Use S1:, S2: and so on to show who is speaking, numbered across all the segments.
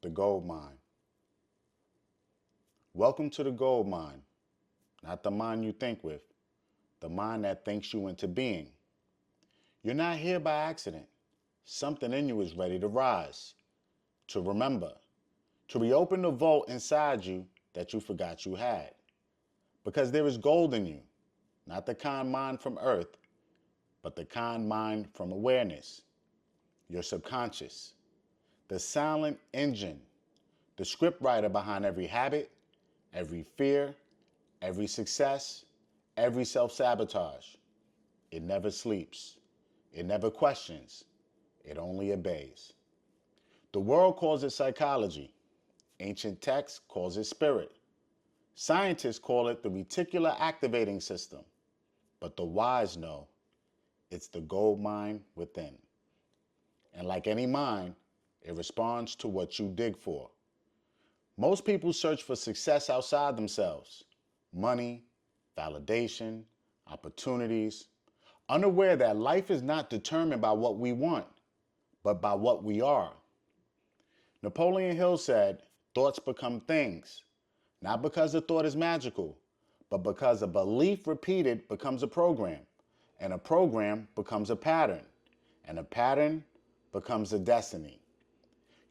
S1: The gold mine. Welcome to the gold mine, not the mine you think with, the mine that thinks you into being. You're not here by accident. Something in you is ready to rise, to remember, to reopen the vault inside you that you forgot you had. Because there is gold in you, not the kind mined from earth, but the kind mined from awareness, your subconscious, the silent engine, the scriptwriter behind every habit, every fear, every success, every self-sabotage. It never sleeps. It never questions. It only obeys. The world calls it psychology. Ancient texts calls it spirit. Scientists call it the reticular activating system. But the wise know it's the gold mine within. And like any mine, it responds to what you dig for. Most people search for success outside themselves. Money, validation, opportunities, unaware that life is not determined by what we want, but by what we are. Napoleon Hill said, thoughts become things, not because the thought is magical, but because a belief repeated becomes a program, and a program becomes a pattern, and a pattern becomes a destiny.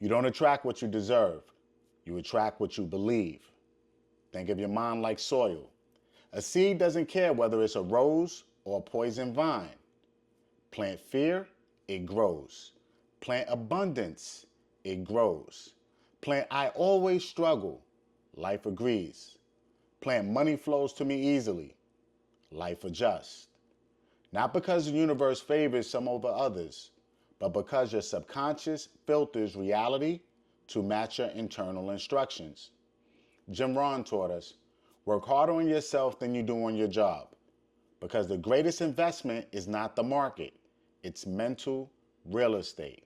S1: You don't attract what you deserve. You attract what you believe. Think of your mind like soil. A seed doesn't care whether it's a rose or a poison vine. Plant fear, it grows. Plant abundance, it grows. Plant I always struggle, life agrees. Plant money flows to me easily, life adjusts. Not because the universe favors some over others, but because your subconscious filters reality to match your internal instructions. Jim Rohn taught us, work harder on yourself than you do on your job, because the greatest investment is not the market, it's mental real estate.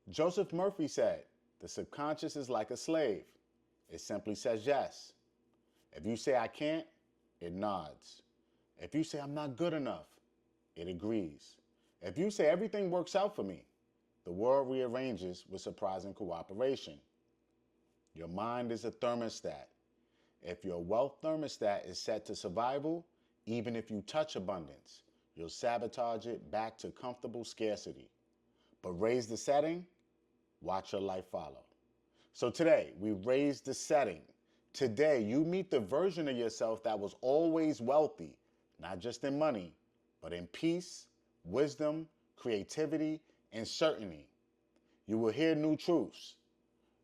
S1: Joseph Murphy said, the subconscious is like a slave. It simply says yes. If you say I can't, it nods. If you say I'm not good enough, it agrees. If you say everything works out for me, the world rearranges with surprising cooperation. Your mind is a thermostat. If your wealth thermostat is set to survival, even if you touch abundance, you'll sabotage it back to comfortable scarcity. But raise the setting, watch your life follow. So today, we raise the setting. Today, you meet the version of yourself that was always wealthy, not just in money, but in peace, wisdom, creativity, and certainty. You will hear new truths.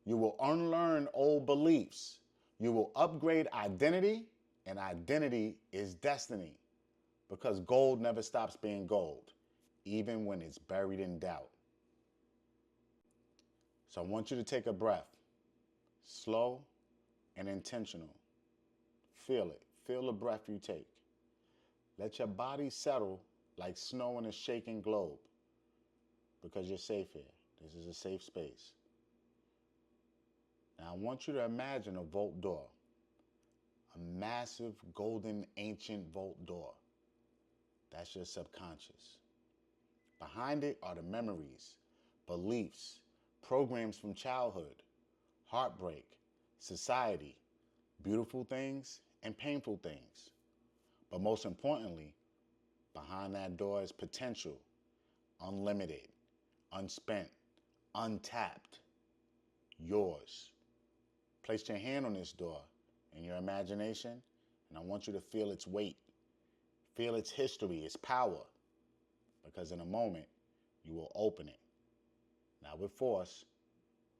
S1: You will unlearn old beliefs. You will upgrade identity, and identity is destiny. Because gold never stops being gold, even when it's buried in doubt. So I want you to take a breath, slow and intentional. Feel it. Feel the breath you take. Let your body settle like snow in a shaking globe, because you're safe here. This is a safe space. Now I want you to imagine a vault door, a massive golden ancient vault door. That's your subconscious. Behind it are the memories, beliefs, programs from childhood, heartbreak, society, beautiful things and painful things. But most importantly, behind that door is potential, unlimited, unspent, untapped, yours. Place your hand on this door in your imagination, and I want you to feel its weight, feel its history, its power, because in a moment, you will open it. Not with force,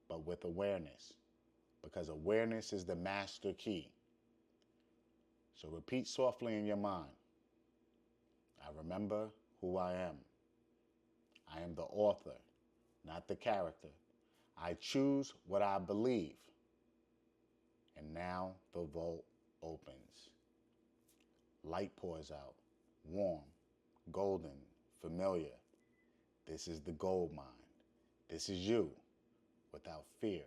S1: but with awareness, because awareness is the master key. So repeat softly in your mind, I remember who I am. I am the author, not the character. I choose what I believe. And now the vault opens. Light pours out, warm, golden, familiar. This is the gold mine. This is you, without fear,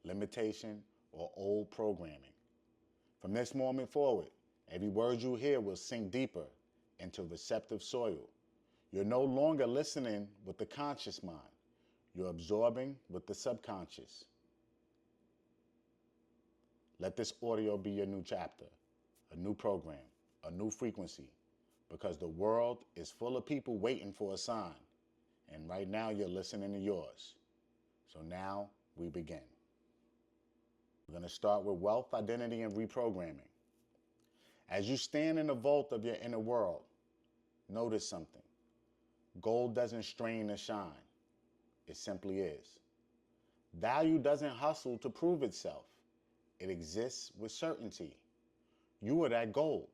S1: limitation, or old programming. From this moment forward, every word you hear will sink deeper into receptive soil. You're no longer listening with the conscious mind. You're absorbing with the subconscious. Let this audio be your new chapter, a new program, a new frequency, because the world is full of people waiting for a sign. And right now you're listening to yours. So now we begin. We're going to start with wealth, identity, and reprogramming. As you stand in the vault of your inner world, notice something. Gold doesn't strain to shine. It simply is. Value doesn't hustle to prove itself. It exists with certainty. You are that gold.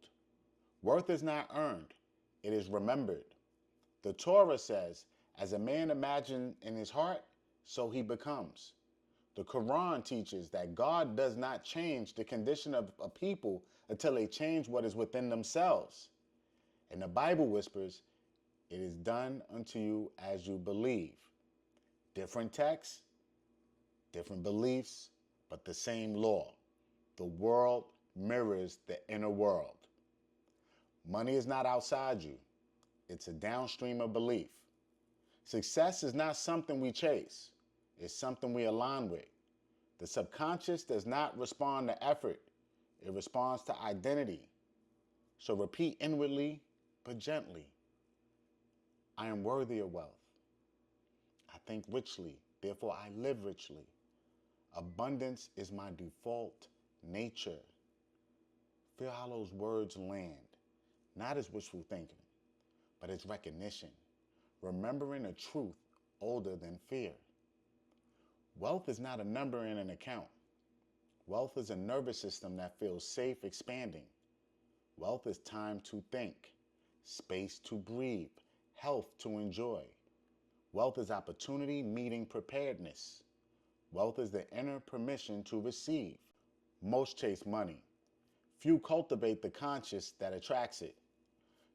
S1: Worth is not earned. It is remembered. The Torah says, as a man imagines in his heart, so he becomes. The Quran teaches that God does not change the condition of a people until they change what is within themselves. And the Bible whispers, it is done unto you as you believe. Different texts, different beliefs, but the same law. The world mirrors the inner world. Money is not outside you. It's a downstream of belief. Success is not something we chase. It's something we align with. The subconscious does not respond to effort. It responds to identity. So repeat inwardly, but gently. I am worthy of wealth. I think richly, therefore I live richly. Abundance is my default nature. Feel how those words land, not as wishful thinking, but as recognition, remembering a truth older than fear. Wealth is not a number in an account. Wealth is a nervous system that feels safe expanding. Wealth is time to think, space to breathe, health to enjoy. Wealth is opportunity meeting preparedness. Wealth is the inner permission to receive. Most chase money. Few cultivate the conscious that attracts it.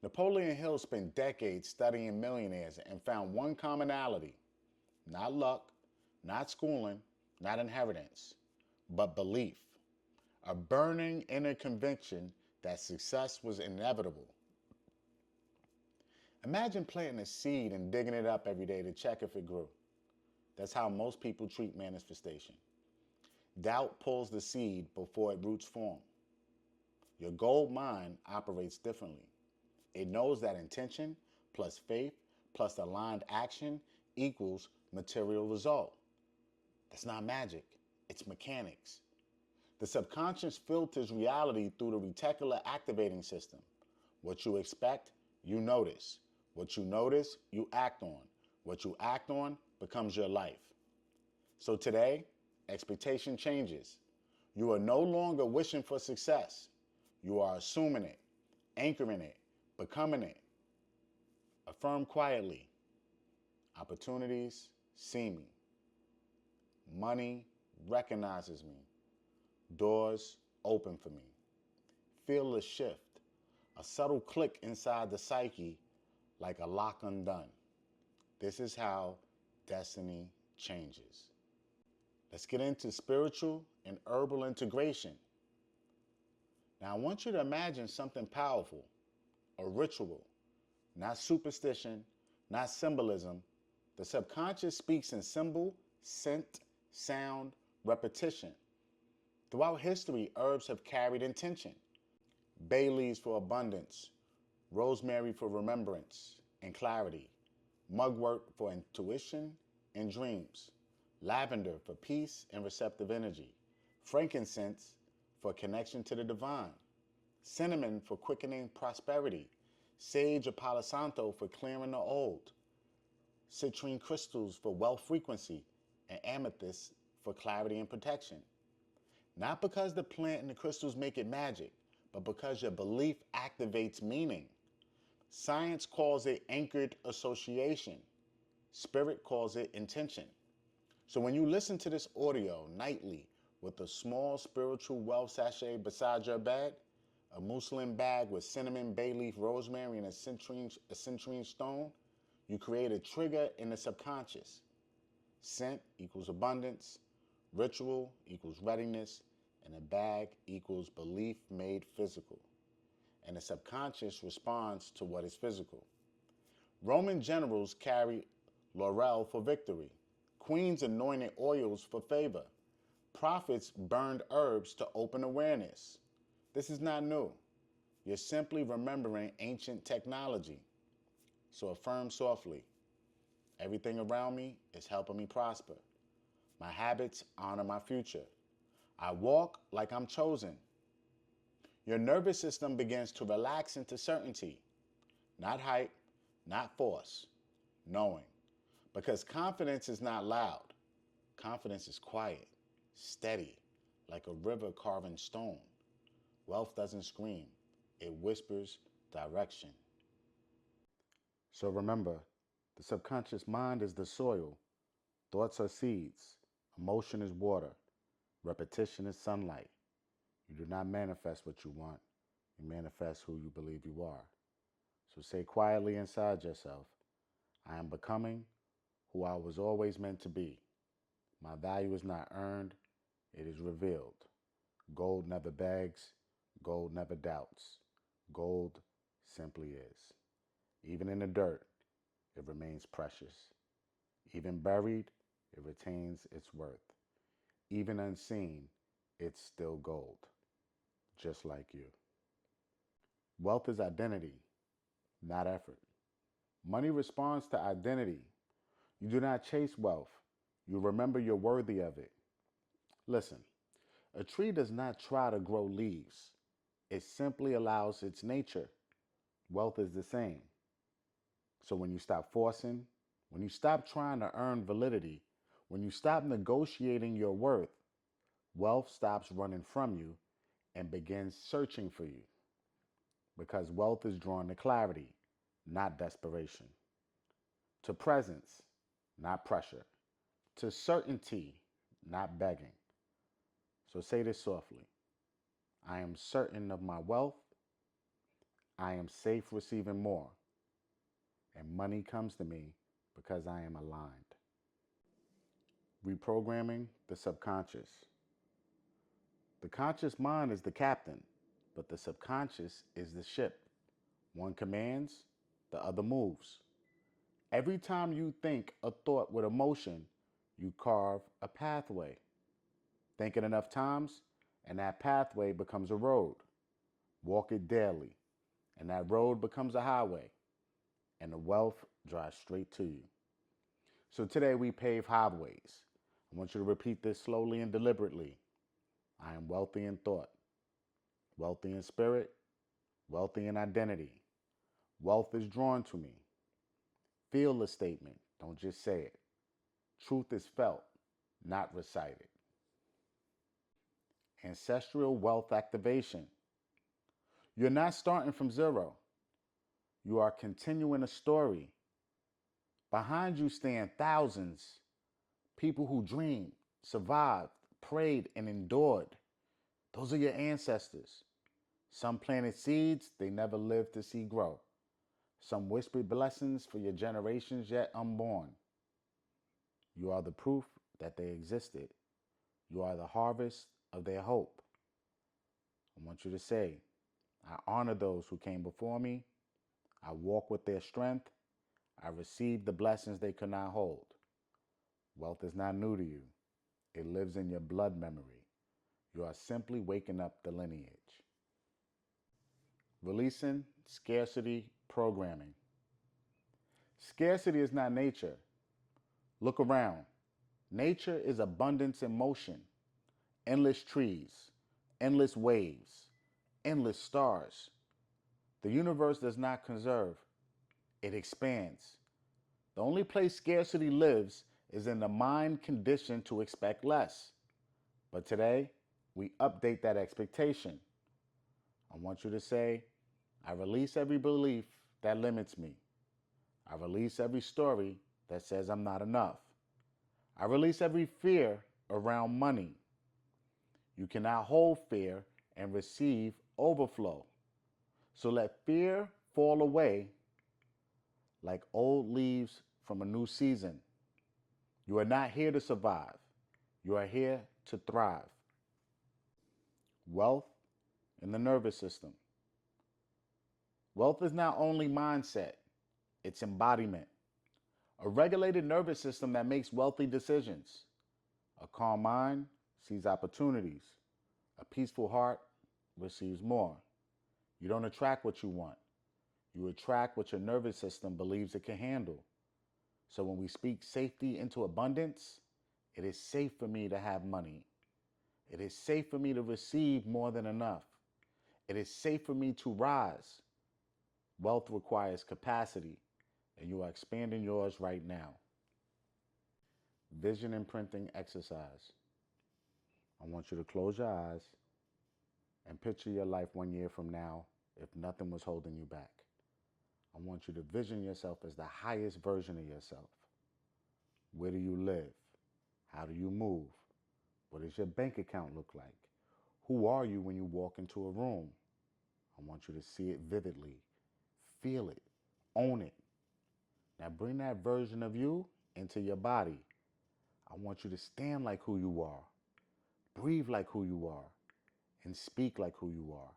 S1: Napoleon Hill spent decades studying millionaires and found one commonality. Not luck, not schooling, not inheritance, but belief. A burning inner conviction that success was inevitable. Imagine planting a seed and digging it up every day to check if it grew. That's how most people treat manifestation. Doubt pulls the seed before it roots form. Your gold mind operates differently. It knows that intention plus faith plus aligned action equals material result. That's not magic. It's mechanics. The subconscious filters reality through the reticular activating system. What you expect, you notice. What you notice, you act on. What you act on becomes your life. So today, expectation changes. You are no longer wishing for success. You are assuming it, anchoring it, becoming it. Affirm quietly. Opportunities see me. Money recognizes me. Doors open for me. Feel a shift, a subtle click inside the psyche like a lock undone. This is how destiny changes. Let's get into spiritual and herbal integration. Now I want you to imagine something powerful, a ritual, not superstition, not symbolism. The subconscious speaks in symbol, scent, sound, repetition. Throughout history, herbs have carried intention. Bay leaves for abundance, rosemary for remembrance and clarity, mugwort for intuition and dreams, lavender for peace and receptive energy, frankincense for connection to the divine, cinnamon for quickening prosperity, sage or palo santo for clearing the old, citrine crystals for wealth frequency, and amethyst for clarity and protection. Not because the plant and the crystals make it magic, but because your belief activates meaning. Science calls it anchored association. Spirit calls it intention. So when you listen to this audio nightly with a small spiritual wealth sachet beside your bed, a muslin bag with cinnamon, bay leaf, rosemary, and a citrine stone, you create a trigger in the subconscious. Scent equals abundance, ritual equals readiness, and a bag equals belief made physical. And the subconscious responds to what is physical. Roman generals carried laurel for victory. Queens anointed oils for favor. Prophets burned herbs to open awareness. This is not new. You're simply remembering ancient technology. So affirm softly. Everything around me is helping me prosper. My habits honor my future. I walk like I'm chosen. Your nervous system begins to relax into certainty, not hype, not force, knowing. Because confidence is not loud. Confidence is quiet, steady, like a river carving stone. Wealth doesn't scream, it whispers direction. So remember, the subconscious mind is the soil, thoughts are seeds, emotion is water, repetition is sunlight. You do not manifest what you want, you manifest who you believe you are. So say quietly inside yourself, I am becoming who I was always meant to be. My value is not earned, it is revealed. Gold never begs, gold never doubts. Gold simply is. Even in the dirt, it remains precious. Even buried, it retains its worth. Even unseen, it's still gold, just like you. Wealth is identity, not effort. Money responds to identity. You do not chase wealth. You remember you're worthy of it. Listen, a tree does not try to grow leaves. It simply allows its nature. Wealth is the same. So when you stop forcing, when you stop trying to earn validity, when you stop negotiating your worth, wealth stops running from you and begins searching for you. Because wealth is drawn to clarity, not desperation. To presence, not pressure. To certainty, not begging. So say this softly. I am certain of my wealth. I am safe receiving more. And money comes to me because I am aligned. Reprogramming the subconscious. The conscious mind is the captain, but the subconscious is the ship. One commands, the other moves. Every time you think a thought with emotion, you carve a pathway. Think it enough times, and that pathway becomes a road. Walk it daily, and that road becomes a highway, and the wealth drives straight to you. So today we pave highways. I want you to repeat this slowly and deliberately. I am wealthy in thought, wealthy in spirit, wealthy in identity. Wealth is drawn to me. Feel the statement, don't just say it. Truth is felt, not recited. Ancestral wealth activation. You're not starting from zero. You are continuing a story. Behind you stand thousands, people who dreamed, survived, prayed, and endured. Those are your ancestors. Some planted seeds they never lived to see grow. Some whispered blessings for your generations yet unborn. You are the proof that they existed. You are the harvest of their hope. I want you to say, I honor those who came before me. I walk with their strength. I receive the blessings they could not hold. Wealth is not new to you. It lives in your blood memory. You are simply waking up the lineage. Releasing scarcity programming. Scarcity is not nature. Look around. Nature is abundance in motion. Endless trees, endless waves, endless stars. The universe does not conserve. It expands. The only place scarcity lives is in the mind conditioned to expect less. But today, we update that expectation. I want you to say, I release every belief that limits me. I release every story that says I'm not enough. I release every fear around money. You cannot hold fear and receive overflow. So let fear fall away like old leaves from a new season. You are not here to survive. You are here to thrive. Wealth in the nervous system. Wealth is not only mindset, it's embodiment. A regulated nervous system that makes wealthy decisions. A calm mind sees opportunities. A peaceful heart receives more. You don't attract what you want. You attract what your nervous system believes it can handle. So when we speak safety into abundance, it is safe for me to have money. It is safe for me to receive more than enough. It is safe for me to rise. Wealth requires capacity, and you are expanding yours right now. Vision imprinting exercise. I want you to close your eyes and picture your life 1 year from now if nothing was holding you back. I want you to vision yourself as the highest version of yourself. Where do you live? How do you move? What does your bank account look like? Who are you when you walk into a room? I want you to see it vividly. Feel it. Own it. Now bring that version of you into your body. I want you to stand like who you are, breathe like who you are, and speak like who you are,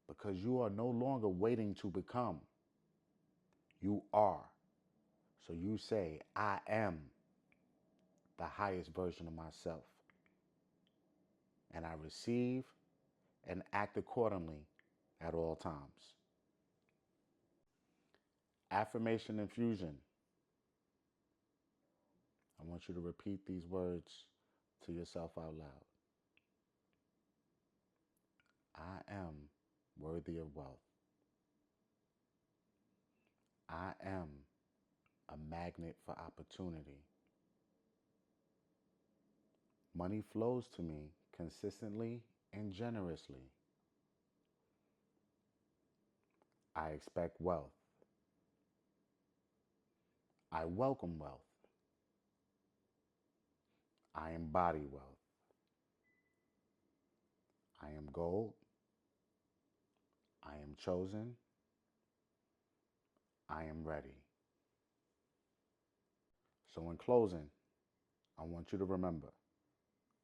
S1: because you are no longer waiting to become. You are. So you say, I am the highest version of myself. And I receive and act accordingly at all times. Affirmation infusion. I want you to repeat these words to yourself out loud. I am worthy of wealth. I am a magnet for opportunity. Money flows to me consistently and generously. I expect wealth. I welcome wealth. I embody wealth. I am gold. I am chosen. I am ready. So in closing, I want you to remember,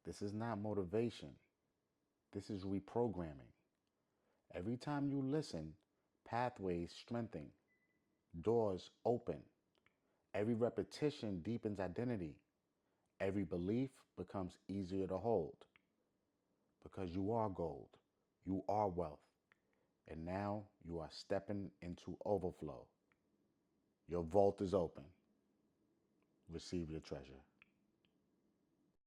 S1: this is not motivation. This is reprogramming. Every time you listen, pathways strengthen, doors open. Every repetition deepens identity. Every belief becomes easier to hold. Because you are gold. You are wealth. And now you are stepping into overflow. Your vault is open. Receive your treasure.